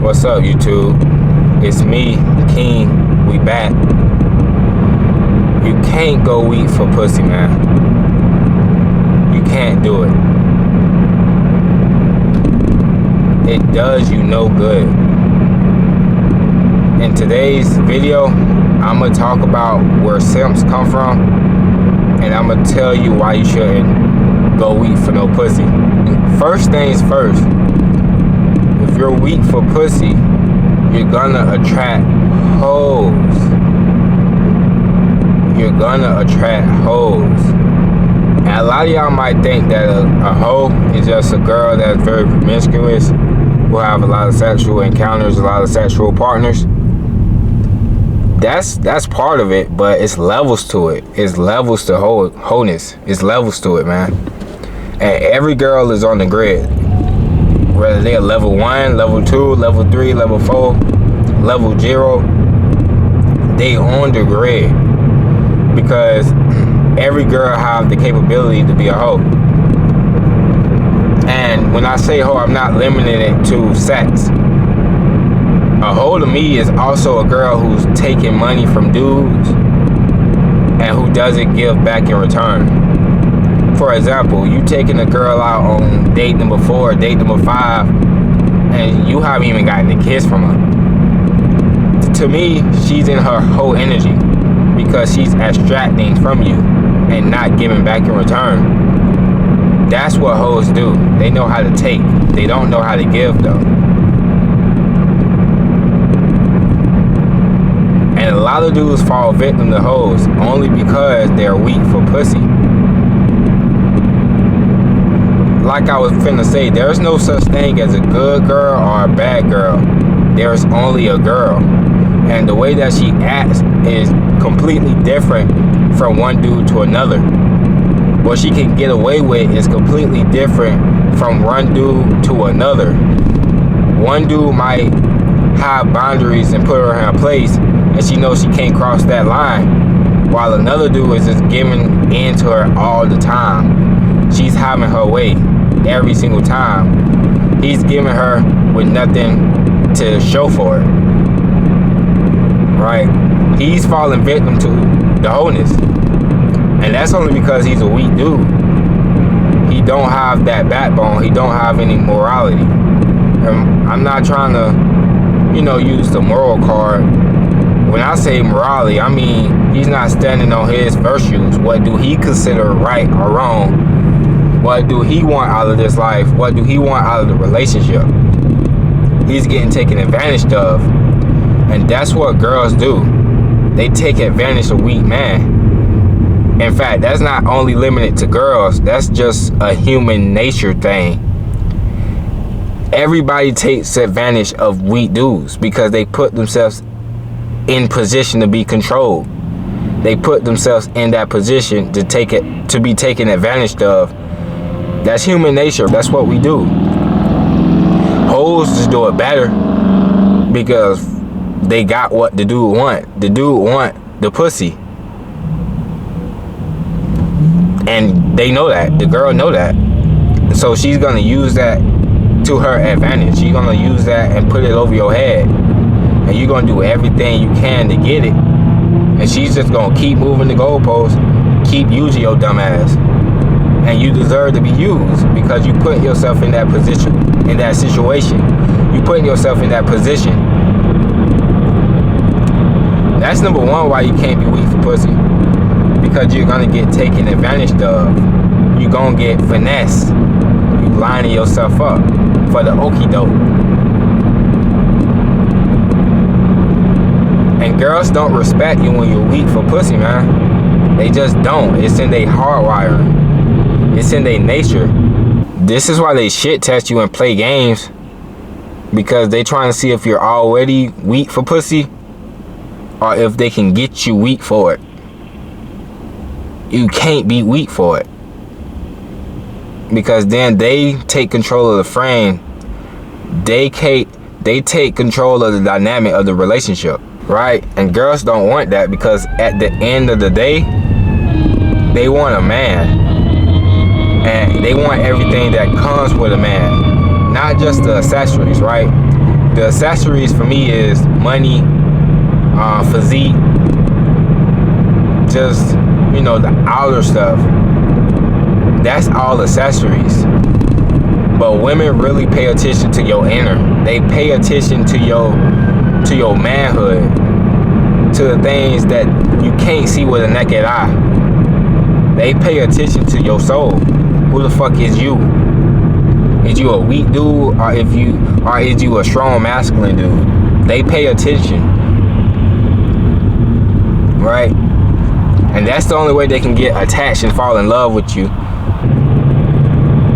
What's up, YouTube? It's me, King. We back. You can't go weak for pussy, man. You can't do it. It does you no good. In today's video, I'm gonna talk about where simps come from, and I'm gonna tell you why you shouldn't go weak for no pussy. First things first, if you're weak for pussy, you're gonna attract hoes. You're gonna attract hoes. And a lot of y'all might think that a hoe is just a girl that's very promiscuous, will have a lot of sexual encounters, a lot of sexual partners. That's part of it, but it's levels to it. It's levels to wholeness. It's levels to it, man. And every girl is on the grid. Whether they're level 1, level 2, level 3, level 4, level 0, they on the grid. Because every girl have the capability to be a hoe. And when I say hoe, I'm not limiting it to sex. A hoe to me is also a girl who's taking money from dudes and who doesn't give back in return. For example, you taking a girl out on date number 4, date number 5, and you haven't even gotten a kiss from her. To me, she's in her whole energy because she's extracting from you and not giving back in return. That's what hoes do. They know how to take. They don't know how to give, though. And a lot of dudes fall victim to hoes only because they're weak for pussy. Like I was finna say, there's no such thing as a good girl or a bad girl. There's only a girl. And the way that she acts is completely different from one dude to another. What she can get away with is completely different from one dude to another. One dude might have boundaries and put her in her place, and she knows she can't cross that line. While another dude is just giving in to her all the time. She's having her way every single time. He's giving her with nothing to show for it. Right? He's falling victim to the wholeness. And that's only because he's a weak dude. He don't have that backbone. He don't have any morality. And I'm not trying to, use the moral card. When I say morality, I mean he's not standing on his virtues. What do he consider right or wrong? What do he want out of this life? What do he want out of the relationship? He's getting taken advantage of. And that's what girls do. They take advantage of weak men. In fact, that's not only limited to girls. That's just a human nature thing. Everybody takes advantage of weak dudes because they put themselves in position to be controlled. They put themselves in that position to be taken advantage of. That's human nature. That's what we do. Hoes just do it better because they got what the dude want. The dude want the pussy. And they know that. The girl know that. So she's gonna use that to her advantage. She's gonna use that and put it over your head. And you're gonna do everything you can to get it. And she's just gonna keep moving the goalposts, keep using your dumb ass. And you deserve to be used because you put yourself in that position, in that situation. You putting yourself in that position. That's number one why you can't be weak for pussy. Because you're gonna get taken advantage of. You're gonna get finessed. You lining yourself up for the okie doke. And girls don't respect you when you're weak for pussy, man. They just don't. It's in their hardwiring. It's in their nature. This is why they shit test you and play games. Because they trying to see if you're already weak for pussy or if they can get you weak for it. You can't be weak for it. Because then they take control of the frame. They take control of the dynamic of the relationship. Right? And girls don't want that because at the end of the day, they want a man. And they want everything that comes with a man. Not just the accessories, right? The accessories for me is money, physique, just, you know, the outer stuff. That's all accessories. But women really pay attention to your inner. They pay attention to your manhood, to the things that you can't see with a naked eye. They pay attention to your soul. Who the fuck is you? Is you a weak dude, or is you a strong masculine dude? They pay attention, right? And that's the only way they can get attached and fall in love with you.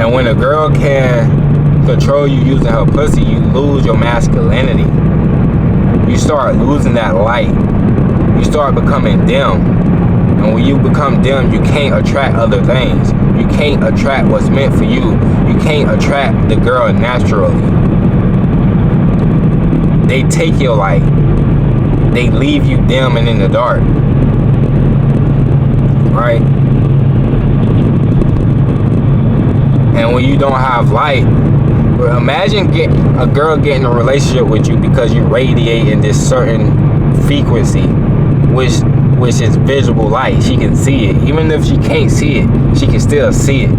And when a girl can control you using her pussy, you lose your masculinity. You start losing that light. You start becoming dim. And when you become dim, you can't attract other things. You can't attract what's meant for you. You can't attract the girl naturally. They take your light. They leave you dim and in the dark. Right? And when you don't have light, imagine a girl getting a relationship with you because you radiate in this certain frequency, which is visible light. She can see it. Even if she can't see it, she can still see it.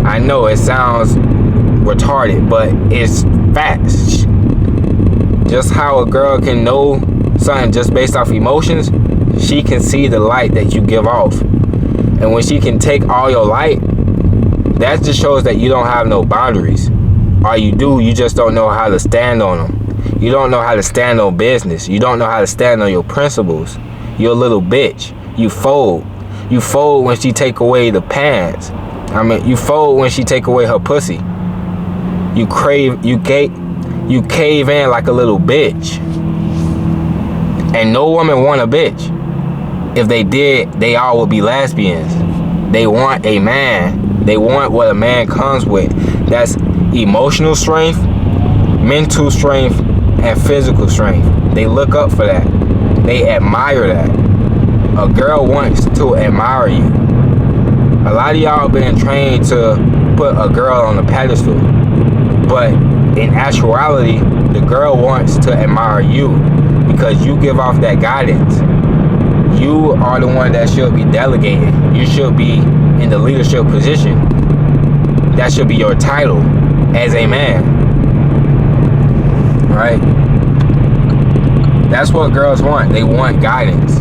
I know it sounds retarded, but it's facts. Just how a girl can know something just based off emotions, she can see the light that you give off. And when she can take all your light, that just shows that you don't have no boundaries. Or you do, you just don't know how to stand on them. You don't know how to stand on business. You don't know how to stand on your principles. You're a little bitch. You fold. You fold when she take away the pants. You fold when she take away her pussy. You cave in like a little bitch. And no woman want a bitch. If they did, they all would be lesbians. They want a man. They want what a man comes with. That's emotional strength, mental strength, and physical strength. They look up for that. They admire that. A girl wants to admire you. A lot of y'all been trained to put a girl on a pedestal. But in actuality, the girl wants to admire you because you give off that guidance. You are the one that should be delegating. You should be in the leadership position. That should be your title as a man. Right? That's what girls want. They want guidance.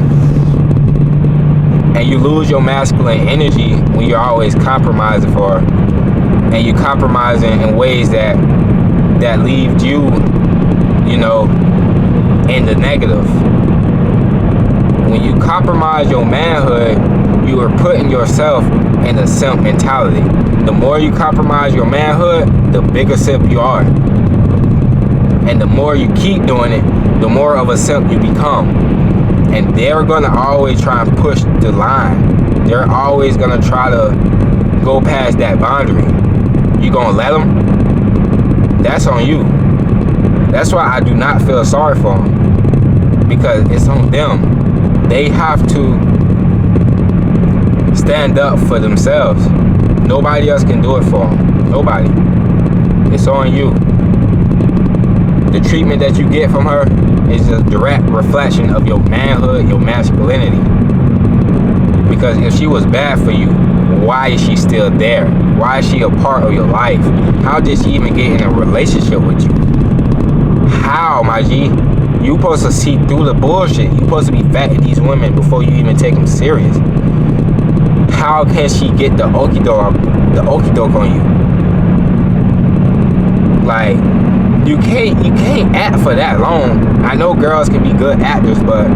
And you lose your masculine energy when you're always compromising for her. And you're compromising in ways that leave you, you know, in the negative. When you compromise your manhood, you are putting yourself in a simp mentality. The more you compromise your manhood, the bigger simp you are. And the more you keep doing it, the more of a simp you become. And they're going to always try and push the line. They're always going to try to go past that boundary. You going to let them? That's on you. That's why I do not feel sorry for them. Because it's on them. They have to stand up for themselves. Nobody else can do it for them. Nobody. It's on you. The treatment that you get from her is a direct reflection of your manhood, your masculinity. Because if she was bad for you, why is she still there? Why is she a part of your life? How did she even get in a relationship with you? How, my G? You supposed to see through the bullshit. You supposed to be vetting these women before you even take them serious. How can she get the okie doke on you? Like, you can't act for that long. I know girls can be good actors, but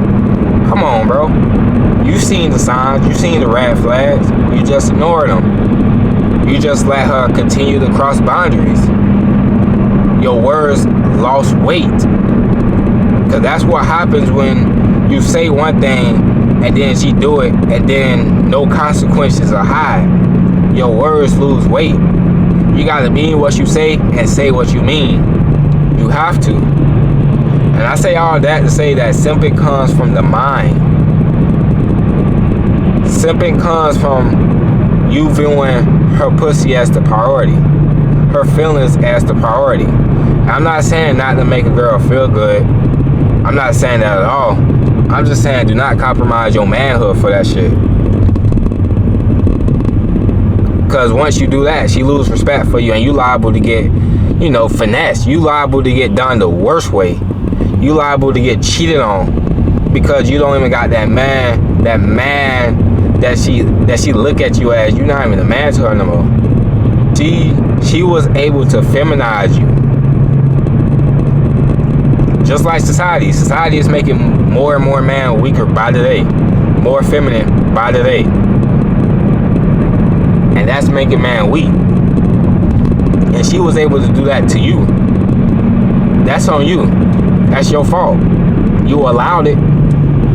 come on, bro. You seen the signs, you seen the red flags. You just ignored them. You just let her continue to cross boundaries. Your words lost weight. Because that's what happens when you say one thing and then she do it and then no consequences are high. Your words lose weight. You gotta mean what you say and say what you mean. You have to. And I say all that to say that simping comes from the mind. Simping comes from you viewing her pussy as the priority. Her feelings as the priority. I'm not saying not to make a girl feel good. I'm not saying that at all. I'm just saying do not compromise your manhood for that shit. Because once you do that, she loses respect for you, and you liable to get, you know, finessed. You liable to get done the worst way. You liable to get cheated on because you don't even got that man that she look at you as. You're not even a man to her no more. She was able to feminize you. Just like society. Society is making more and more man weaker by the day. More feminine by the day. And that's making man weak. And she was able to do that to you. That's on you. That's your fault. You allowed it.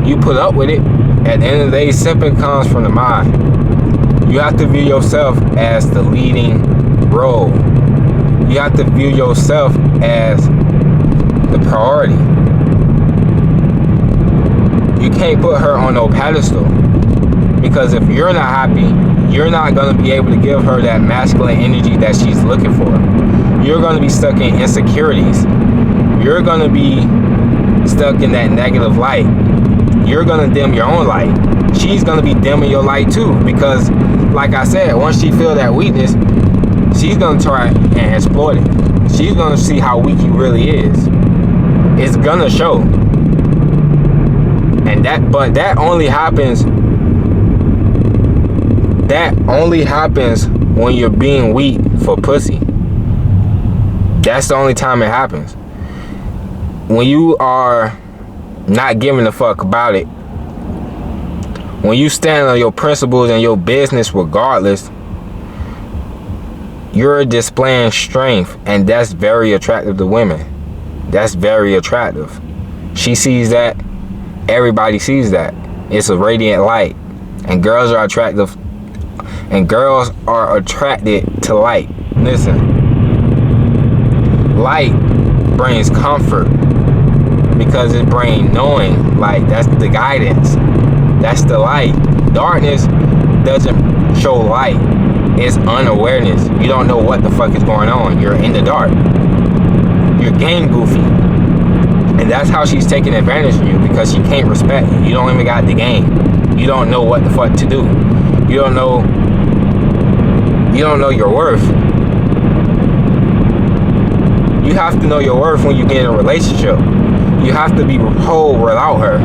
You put up with it. At the end of the day, simping comes from the mind. You have to view yourself as the leading role. You have to view yourself as the priority. You can't put her on no pedestal, because if you're not happy, you're not going to be able to give her that masculine energy that she's looking for. You're going to be stuck in insecurities. You're going to be stuck in that negative light. You're going to dim your own light. She's going to be dimming your light too, because like I said, once she feel that weakness, she's going to try and exploit it. She's going to see how weak you really is. It's going to show. And that only happens when you're being weak for pussy. That's the only time it happens. When you are not giving a fuck about it, when you stand on your principles and your business regardless, you're displaying strength, and that's very attractive to women. That's very attractive. She sees that. Everybody sees that. It's a radiant light, and girls are attractive, and girls are attracted to light. Listen, light brings comfort because it brings knowing. Like, that's the guidance. That's the light. Darkness doesn't show light. It's unawareness. You don't know what the fuck is going on. You're in the dark. You're game goofy. And that's how she's taking advantage of you, because she can't respect you. You don't even got the game. You don't know what the fuck to do. You don't know your worth. You have to know your worth when you get in a relationship. You have to be whole without her.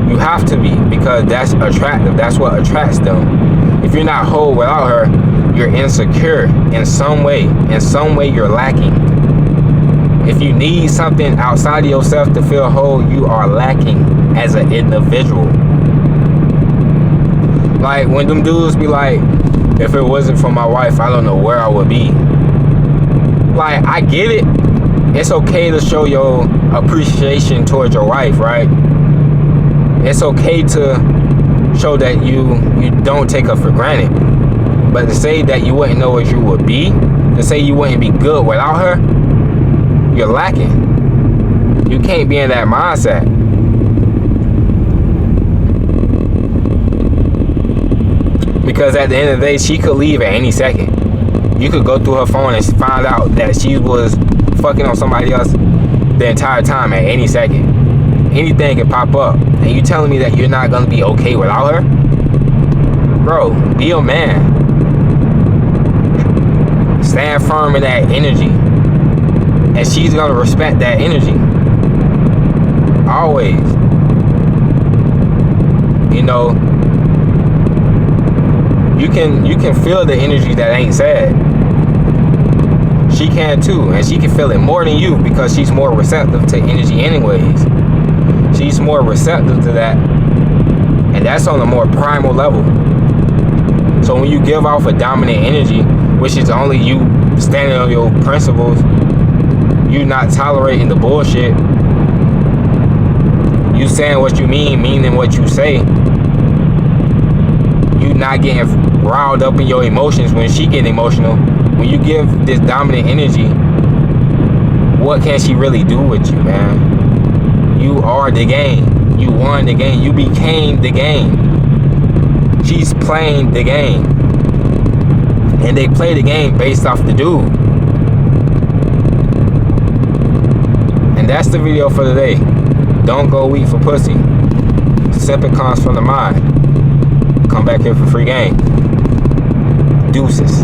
You have to be, because that's attractive. That's what attracts them. If you're not whole without her, you're insecure in some way. In some way you're lacking. If you need something outside of yourself to feel whole, you are lacking as an individual. Like when them dudes be like, if it wasn't for my wife, I don't know where I would be. Like, I get it. It's okay to show your appreciation towards your wife, right? It's okay to show that you don't take her for granted. But to say that you wouldn't know what you would be, to say you wouldn't be good without her, you're lacking. You can't be in that mindset. Because at the end of the day, she could leave at any second. You could go through her phone and find out that she was fucking on somebody else the entire time at any second. Anything can pop up. And you telling me that you're not going to be okay without her? Bro, be a man. Stand firm in that energy. And she's going to respect that energy. Always. You know, you can feel the energy that ain't sad. She can too, and she can feel it more than you, because she's more receptive to energy anyways. She's more receptive to that, and that's on a more primal level. So when you give off a dominant energy, which is only you standing on your principles, you not tolerating the bullshit, you saying what you mean, meaning what you say, you not getting riled up in your emotions when she get emotional. When you give this dominant energy, what can she really do with you, man? You are the game. You won the game. You became the game. She's playing the game. And they play the game based off the dude. that's the video for today. Don't go weak for pussy. Simping comes from the mind. Come back here for free game. Deuces.